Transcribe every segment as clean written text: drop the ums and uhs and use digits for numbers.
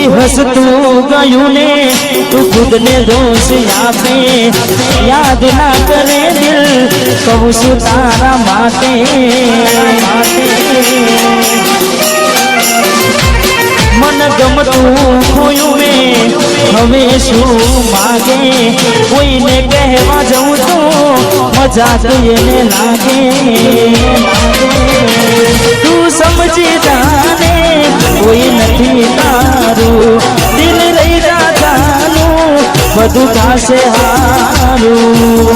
કોઈ હસતું ગયું ને તું ખુદ ને દોષ આપે યાદ ના કરે દિલ કહું છું તારા માટે મન ગમતું ખોયું મેં હવે શું માગે કોઈને કહેવા જવું તો મજા તો એને લાગે તું સમજી જાને કોઈ નથી તારું દિલ રહી જાનું બધું થશે હારું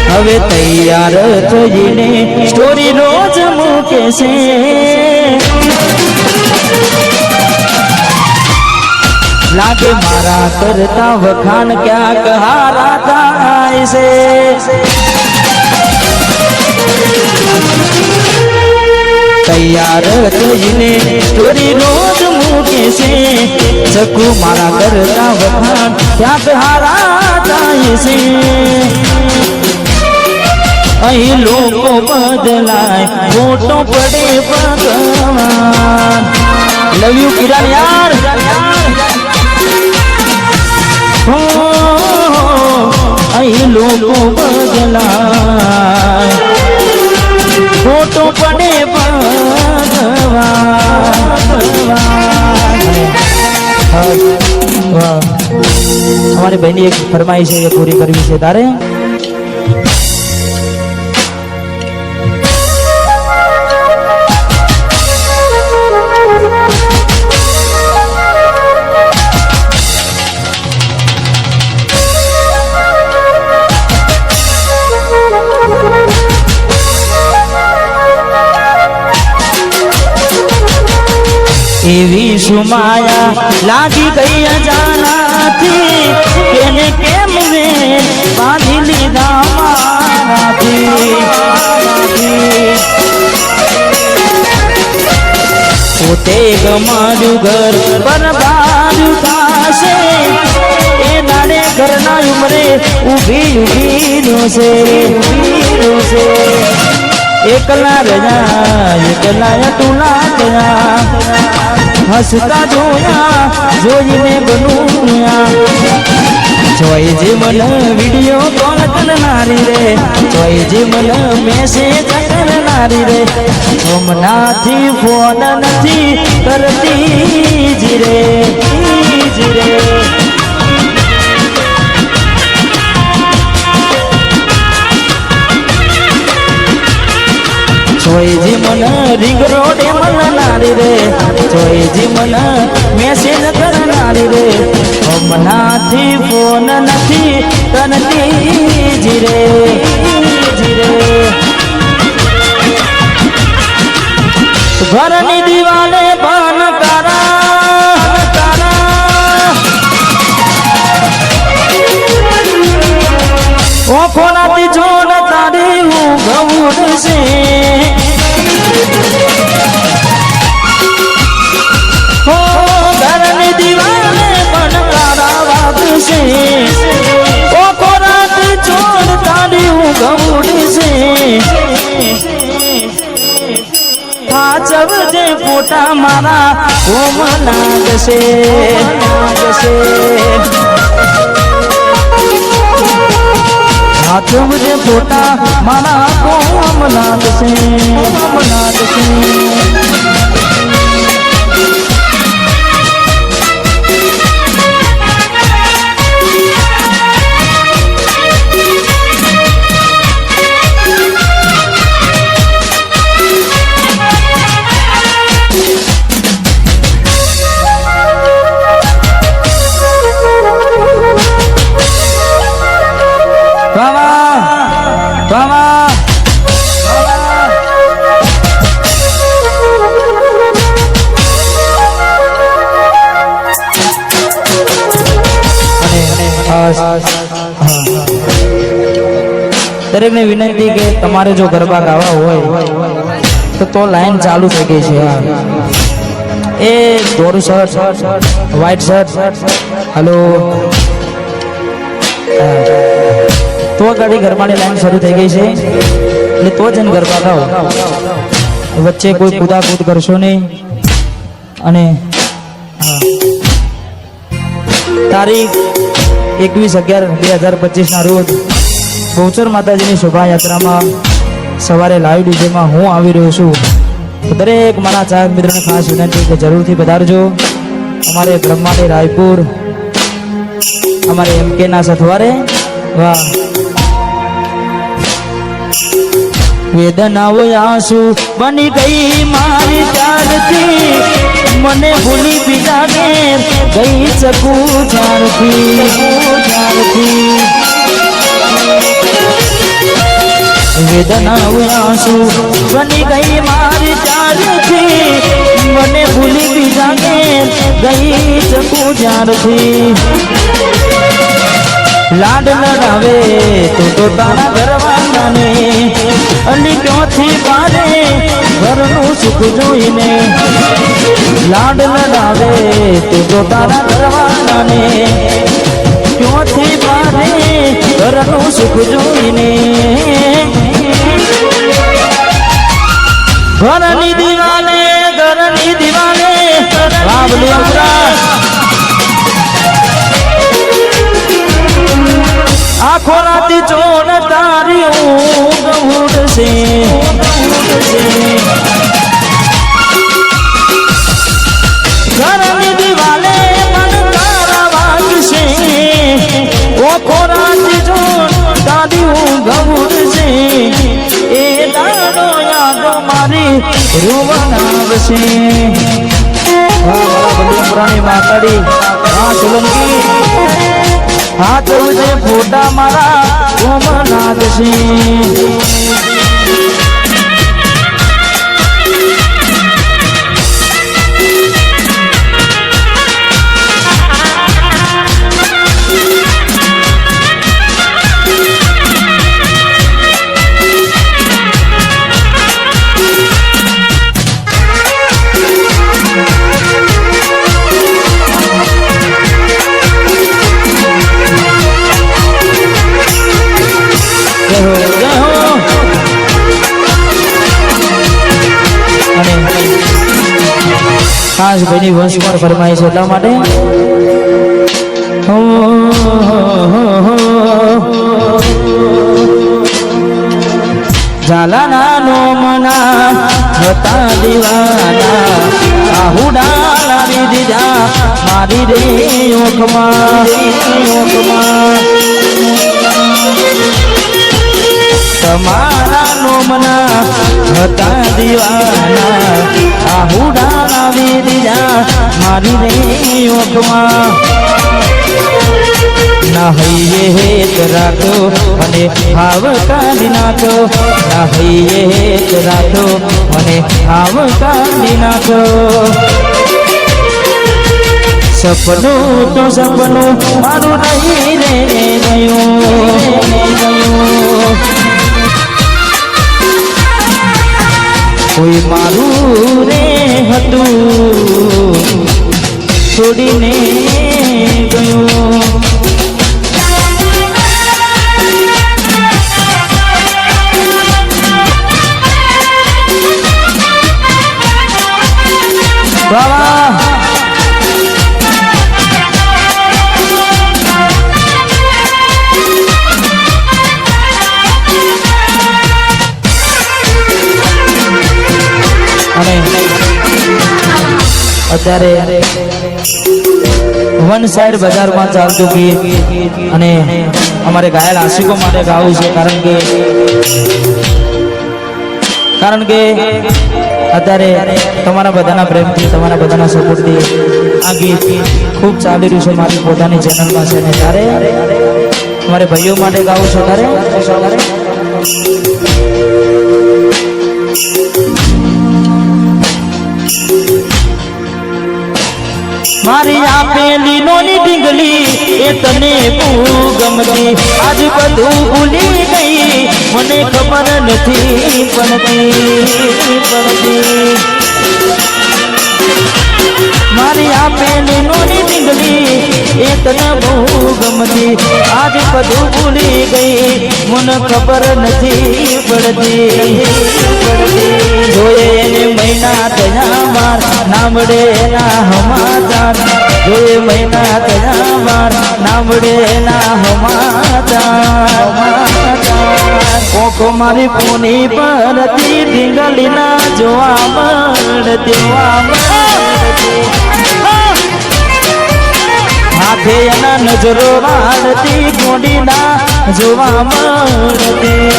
હવે તૈયાર થઈને સ્ટોરી રોજ મૂકે છે લાગે મારા કરતા વખાણ ક્યાંક હારા થાય છે તૈયાર થઈને સ્ટોરી રોજ મૂકે છે ચકુ મારા કરતા વખાણ ક્યાંક હારા થાય છે અહીં લોકો બદલાય ફોટો પડે ભગવાન લવ યુ કિરણ યાર અહીં લોકો બદલાય ફોટો પડે हमारे बहनी एक फरमाइश है ये पूरी करवी છે તારે એવી સુમાયા લાગી ગઈ અજાનાથી એને કેમ વે બાંધી લીધા મારાથી પોતે ગમાડ્યું ઘર બરબાદ થાશે એ દાડે ઘરના ઉમરે ઊભી રોશે એકલા રજા એકલા ટુલા ગયા હસતા જોયા જોઈને બનુયા જોઈ જે મન વિડીયો કોલ કરનારી રે જોઈ જે મન મેસેજ કરનારી રે હમણાંથી ફોન નથી કરતી જીરે જોઈ જી મન રિંગ રોડે મળનારી રે જોઈ જી મન મેસેજ કરનારી રે હમણાંથી ફોન નથી કરતી જીરે ઘરની દિવાલે બન ઓખોનાથી જોડ તારી હું ગૌડ છે હો ઘરની દિવાલે પણ તારા વાગશે ઓખોનાથી જોડ તારી હું ગૌડ છે હાચવજે ફોટા મારા કોમ લાગશે हाथ मुझे फोटा मारा को अमनाद से दरेक ने विनंती के तमारे जो गरबा गावा होय तो लाइन चालू થઈ ગઈ છે એ દોર શર્ટ વ્હાઈટ શર્ટ हेलो तो गाड़ी गरबाની લાઈન શરૂ થઈ ગઈ છે એટલે તો જ ગરબા ગાઓ વચ્ચે કોઈ કૂદાકૂદ કરશો નહીં અને તારીખ 21/11/2025 ના રોજ બહુચર માતાજીની શોભાયાત્રામાં સવારે લાઈવ ડીજેમાં હું આવી રહ્યો છું. દરેક મારા ચાહક મિત્રોને ખાસ વિનંતી કે જરૂરથી પધારજો. અમારે બ્રહ્માણી રાયપુર અમારે MK ના સથવારે. વાહ વેદનાઓ આંસુ બની ગઈ મારી ત્યારથી મને ભૂલી બીજા ને ગઈ શકું જ્યારથી વેદનાઓ આંસુ બની ગઈ મારી ત્યારથી મને ભૂલી બીજા ને ગઈ શકું જ્યારથી લાડ લડાવે તો તારા ઘરવાળાને અલી ક્યોથી પારે ઘરનું સુખ જોઈને લાડ લડાવે તો તારા ઘરવાળાને ક્યોથી પારે ઘરનું સુખ જોઈને ઘરની દીવાને બાબલી અમરા આખો રાતી ચોન તારી ઊંઘ ઉડશે ઘરની દિવાલે મન તારા વાગશે આખો રાતી ચોન તારી ઊંઘ ઉડશે એ દાડો યાદ મારી રૂવનાવશે. પુરાણી માતાડી સોલંકી હાથ ઉજે ફોટા મારા કોમનાથ સિંહ ખાસ ભાઈની વંશમાં ફરમાય છે એટલા માટે ઝાલાના નો મના હતા દીવાના આહુડા લાવી દીધા મારી રે ઓખમાં તમારા નોમના હતા દીવાના આહુડા લાવી દીધા મારી રે ઓખમાં ના હૈયે હેત રાખો અને હાવ કાઢી નાખો ના હૈયે હેત રાખો અને હાવ કાઢી નાખો સપનું તો સપનું મારું નહીં રે ગયું કોઈ મારું રે હતું છોડીને ગયું બાબા અને અત્યારે વન સાઈડ બજારમાં ચાલતું ગીત અને અમારે ઘાયલ આશિકો માટે ગાવું છે કારણ કે અત્યારે તમારા બધાના પ્રેમથી તમારા બધાના સપોર્ટથી આ ગીત ખૂબ ચાલી રહ્યું છે મારી પોતાની ચેનલમાં છે અને ત્યારે અમારે ભાઈઓ માટે ગાવું છે ત્યારે મારી આપેલી નોની ઢીંગલી એ તને બહુ ગમતી આજ બધું ભૂલી ગઈ મને ખબર નથી પડતી મારી આ પેલી નોની ડીંગલી એ તને બહુ ગમતી આજ બધું ભૂલી ગઈ મને ખબર નથી પડતી જોયે એને મહિના થયા માર નામડે ના હમાચાર જોયે મહિના થયા માર નામડે ના હમાચાર કોકો મારી પૂની પરથી ડીંગલી ના જોવા મળતી હાથે એના નજરો વાળતી ગોડી ના જોવા મળતી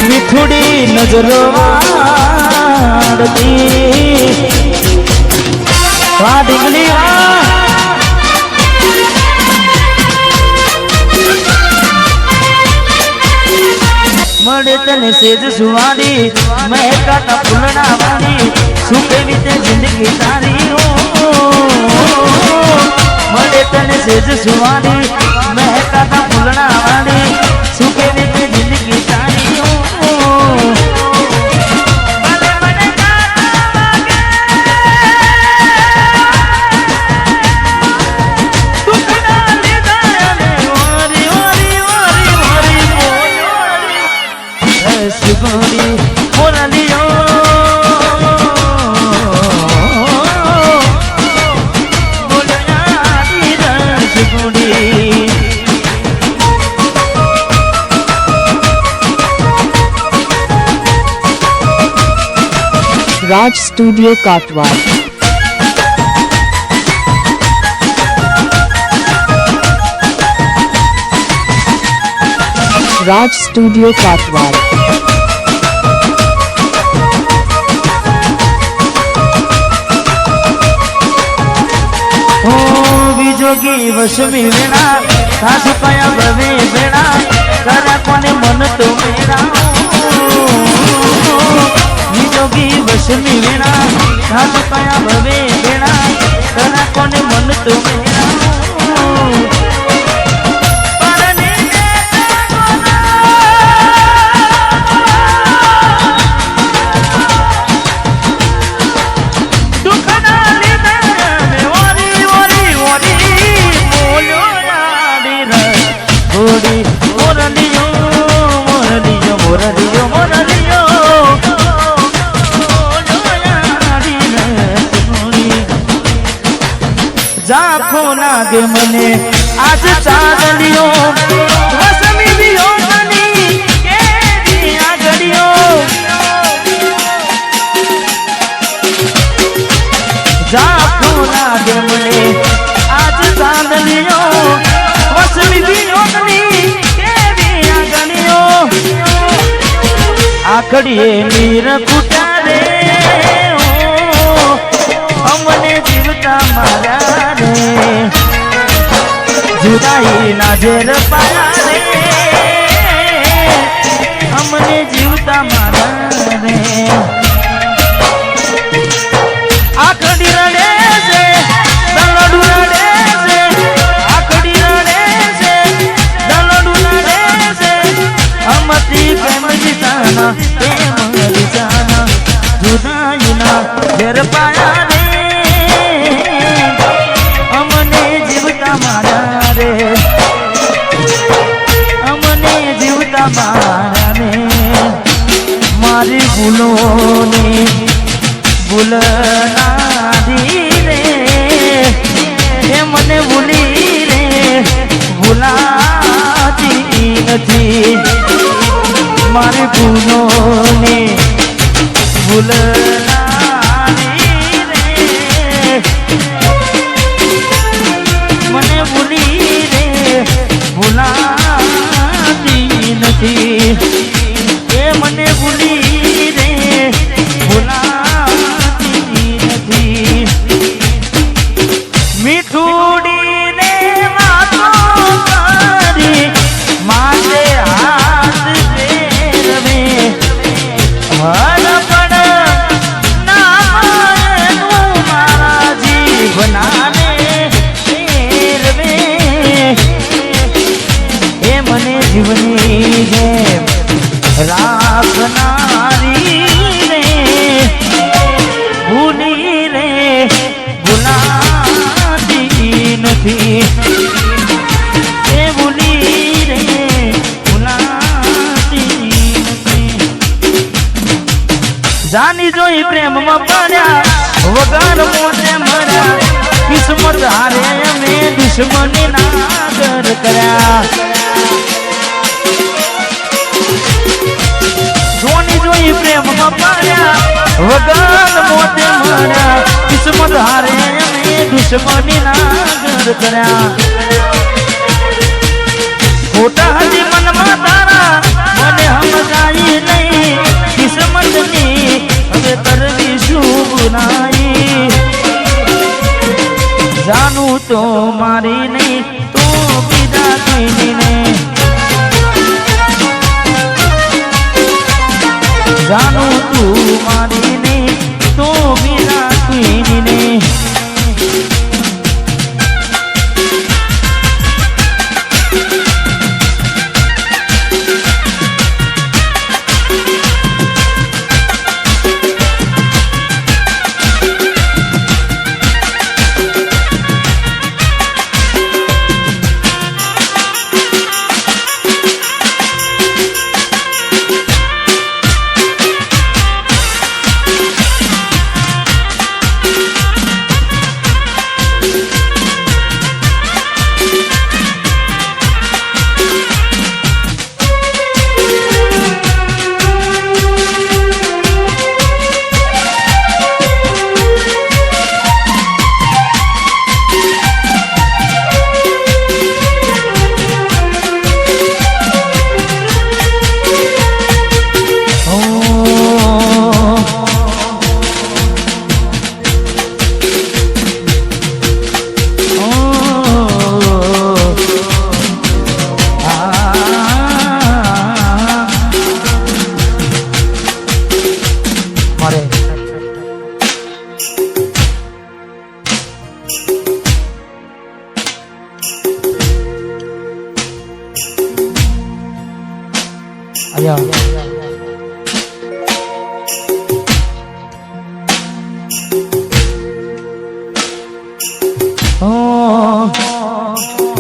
મીઠુડી નજરો વાળતી વાહ ડીંગલી મળે તને સેજ સુવાડી મહેકાતા ફૂલડા વાળી સુકે વીતે જિંદગી તારી મળે તને સેજ સુવાડી મહેકાતા ફૂલડા વાળી સુકે વીતે જિંદગી તારી Raj Studio Katwal. Raj Studio Katwal. વિજોગી વસમી વેણા સાસુ કયા ભવે વેણા કરા કોને મન તો મેરા વિજોગી વસમી વેણા સાસુ કયા ભવે વેણા કરા કોને મન તો મેરા ઝાંખો લાગે મને આજ ચાંદલિયો વસમી વિયોગની કેવી આગળીઓ ઝાંખો લાગે મને આજ ચાંદલિયો વસમી વિયોગની કેવી આગળીઓ આખડીએ નીર ફૂટા રે અમને જીવતા મારા जुदाई ना जेर पाया रे हमने जीवता मारा रे आखड़ी रड़े से दलडू रड़े से आखड़ी रड़े से दलडू रड़े से हमती प्रेम जिताना प्रेम जिताना जुदाई ना जेर पाया रे हमने जीवता मारा अमने जीवता माने मारी भूलो ने भूलना दी रे हे मने भूली रे भूलाती नहीं मारी भूलो ने भूलना दी रे मने भूली ભૂલાતી નથી એ મને ભૂલી રે ભૂલાતી નથી મીઠુડીને વાતો કરી માથે હાથ ફેરવે હરપડ નામ મારા જીવનાને ફેરવે મને જીવની જેમ રાખ જાની જોઈ પ્રેમમાં પડ્યા વગર મોતે મર્યા કિસ્મત હારે અમે દુશ્મની નાગર કર્યા જોની જોઈ પ્રેમમાં પડ્યા વગર મોતે મર્યા કિસ્મત હારે અમે દુશ્મની નાગર કર્યા ખોટા હજી મનમાં તારા મને સમજાય નહીં કિસ્મતની હવે કરવી શું બુરાઈ જાનું તો મારી નહીં તો બીજા કોઈની નહીં જાનું તું મારી નહીં તો બીજા કોઈની નહીં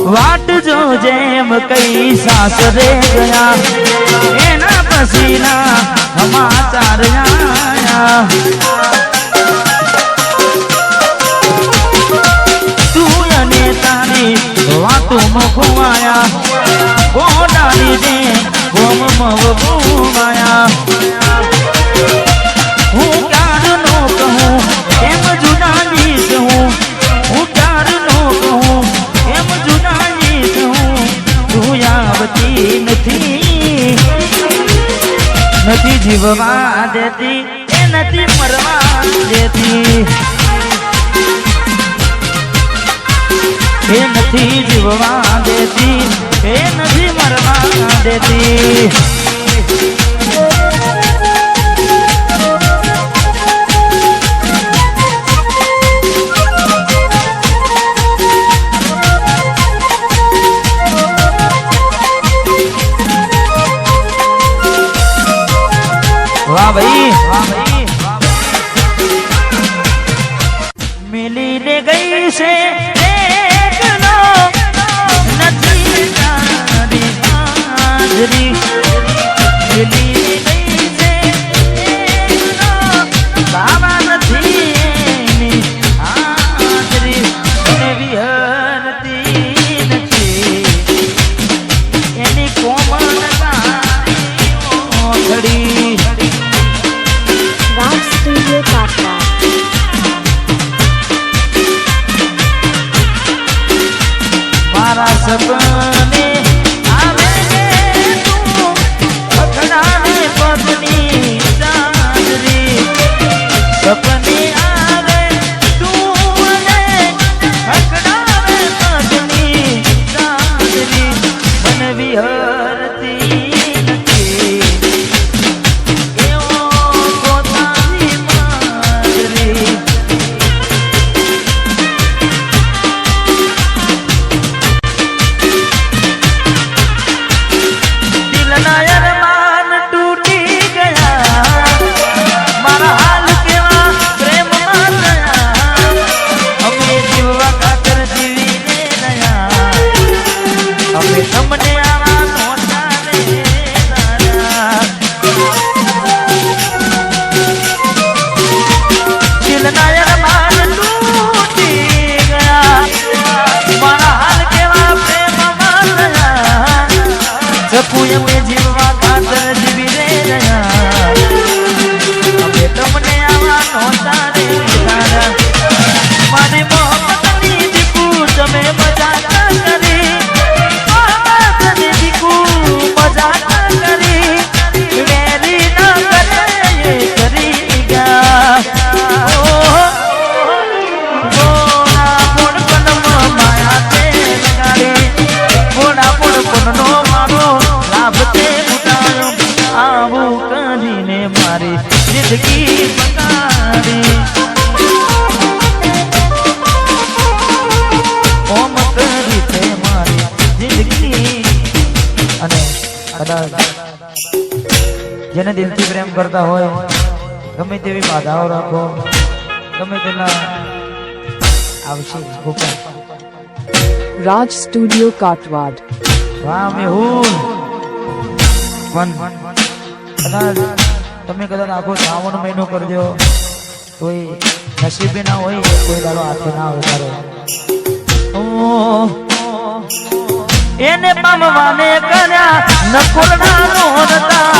વાટ જો જેમ કઈ સાસરે ગયા એના પસીના સમાચાર આયા તું અને તારી વાતોમાં ખોવાયા ગોડાની દે ગોમમાં વગુમાયા હું ક્યારનો કહું એમ જુદાની કહું હું ક્યારનો કહું એમ જુદાની કહું તું આવતી નથી નથી જીવવા દેતી એ નથી મરવા દેતી એ નથી જીવવા દેતી એ નથી મરવા દેતી વાહ ભાઈ મિલીને ગઈ છે એકલો નથી તારી હાજરી દિલના અરમાન તૂટી ગયા મારા હાલ કેવા પ્રેમમાં રહ્યા જપુએ મેં જીવવા ખાતર જીવી રે રહ્યા અમે તમને આવા નહોતા રે વિચારા મારી મોહબ્બતની દીકુ તમે મજાક કરી મોહબ્બતની દીકુ મજાક કરી વેરી ના કરે એ કરી ગયા ગોળા પોણ પનમાં માયા તે લગાડી ગોળા પોણ પનનો મારો લાભ તે ઉઠાયો આવું કરીને મારી જિંદગી બગાડી ઓમ કરી તે મારી જિંદગી અને કદાચ જેને દિલથી પ્રેમ કરતા હોય ગમે તેવી બાધાઓ રાખો ગમે તેના આવશે ગોપાલ Raj Studio Katwad. વાહ મેહુલ પણ કદાચ તમે કદાચ આખો શ્રાવણ મહિનો કરજો કોઈ નસીબે ના હોય કોઈ દાડો હાથે ના હોય તારે એને પામવાને કર્યા નકુરના નોરતા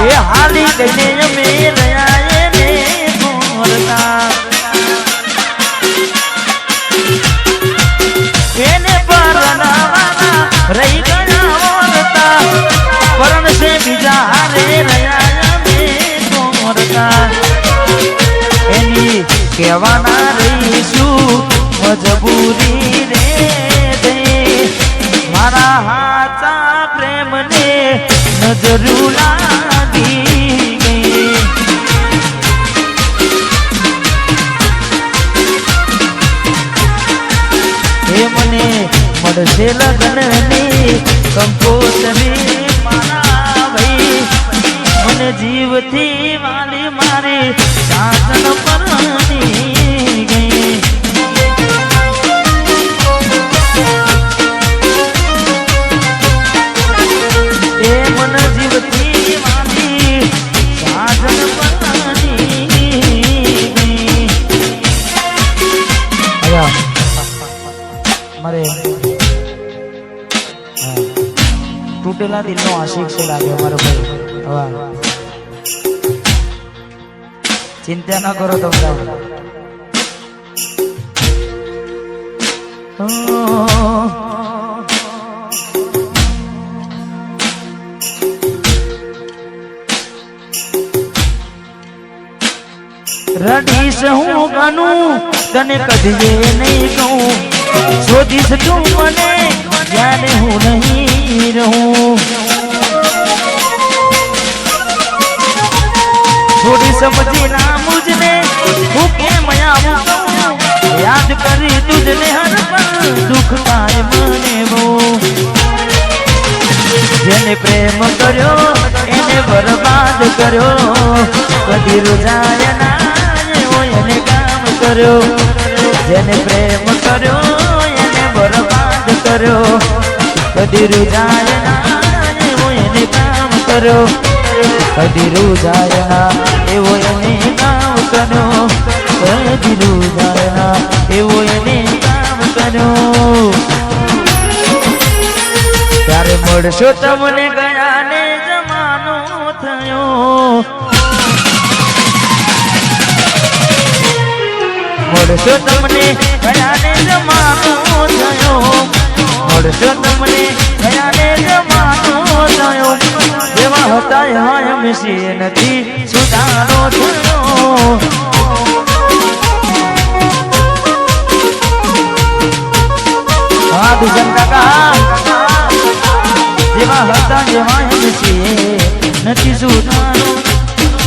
એ હાલી કઈને અમે રહ્યા એને નોરતા એને પરણાવાના રહી ગયા ઓરતા પરણ સે બીજા હારે રહ્યા અમે નોરતા એની કહેવાના રહીશું મજબૂરી રે દે મારા હાચા પ્રેમને નજરું લાગી ગઈ હે મને મળશે લગ્નની કંકોત્રી મારા ભાઈ મને જીવથી વાલી મારી સાધન પરણી ગઈ એ મન જીવથી વાલી સાધન પરણી ગઈ મારે તૂટેલા દિલનો આશિક છે લાગે મારો ભાઈ હવા ચિંતા ના કરો તમે રડીશ હું ગાનું તને કદીએ નહીં કહું શોધીશ તું મને જ્યારે હું નહીં રહું થોડી સમજી ના મુझने હું કેમ આવું યાદ કરી તુझने હર પલ દુઃખ થાય મને બહુ જેને પ્રેમ કર્યો એને બરબાદ કર્યો કદી રૂજાય ના એવો એને કામ કર્યો જેને પ્રેમ કર્યો એને બરબાદ કર્યો કદી રૂજાય ના એવો એને કામ કર્યો કદી રૂજાય ના એવો એને કામ કર્યો કદી રૂજાય ના એવો એને કામ કર્યો ત્યારે મળશો તમને ગયા ને જમાનો થયો મળશો તમને ગયા ને જમાનો થયો મળશો તમને ગયા ને જમાનો થયો જેવા હતા એવા એમ છે નથી સુધારો થયો હા દુષણ કાકા જેવા હતા જેવા એમ છે નથી સુધારો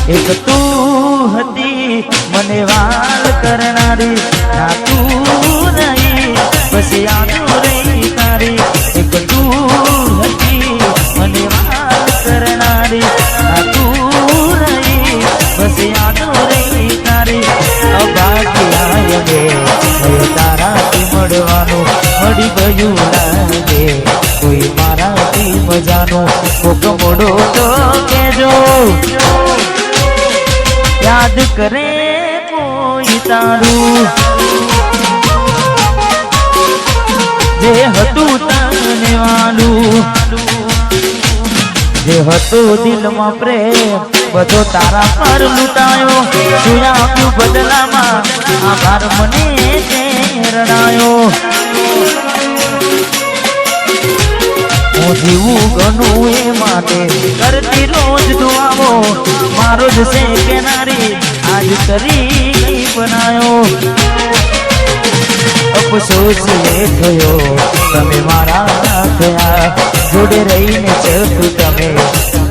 એક તું હતી મને વાલ કરનારી ના તું નહીં બસ યાદ રહી તારી એક તું હતી મને વાલ કરનારી ના તું નહીં બસ યાદ રહી તારી અભાગ્યા મે તારાથી મળવાનું મળી ગયું લાગે કોઈ મારાથી મજાનો કોક મોડો તો કેજો યાદ કરે કોઈ કોઈ તારું જે હતું તને વાલું જે હતો દિલમાં પ્રેમ બધો તારા પર લૂંટાયો શું આપ્યું બદલામાં આભાર મને તે રડાયો હું જીવું ગણું એ માટે કરતી રોજ દુઆઓ મારો જ છે કેનારી આજ કરી બનાયો અફસોસ એ થયો તમે મારા થયા જોડે રહીને ચતું તમે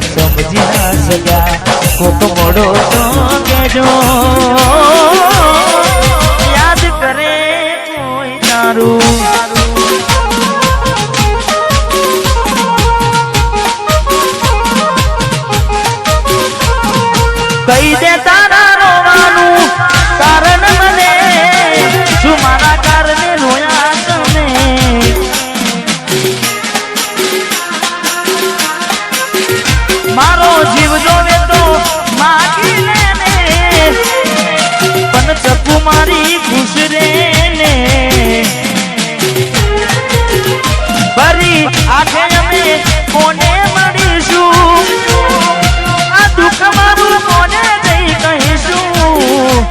સમજી ના શક્યા કોક મોડો તો કેજો યાદ કરે કોઈ તારું કહી દે તારા રોવાનું કારણ મને શું મારા કારણે રોયા તમે મારો જીવ જોવે તો માગી લેને પણ ચપ્પુ મારી ખુશ રે ને ફરી આખે અમે કોને મળીશું આ દુઃખ મારું કોને જઈ કહીશું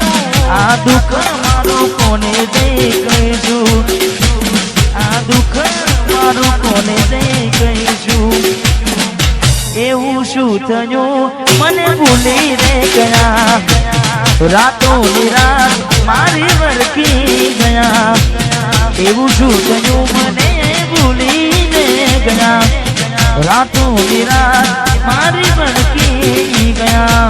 આ દુઃખ મારું કોને જઈ કહીશું આ દુઃખ મારું કોને જઈ કહીશું એવું શું થયું મને ભૂલી રે ગયા રાતો રાત મારી વરકી ગયા એવું શું થયું મને ભૂલીને ગયા રાતો રાત મારી વરકી ગયા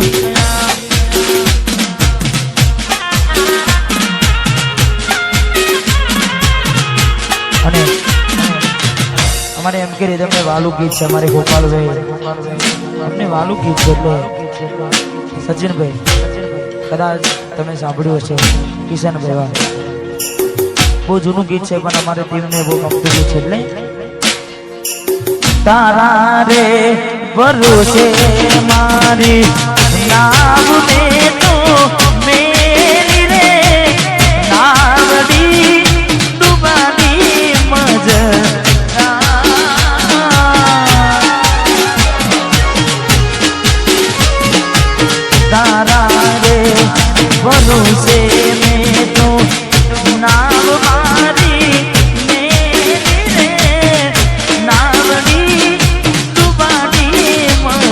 અને અમારે એમ કે તમને વાલું ગીત છે અમારે ગોપાલભાઈ અમને વાલું ગીત છે એટલે સચિનભાઈ કદાચ તમે સાંભળ્યું હશે કિશનભાઈ બહુ જૂનું ગીત છે પણ અમારે ટીમને બહુ ગમતું ગીત છે એટલે તારા રે ભરોસે મારી નામ ને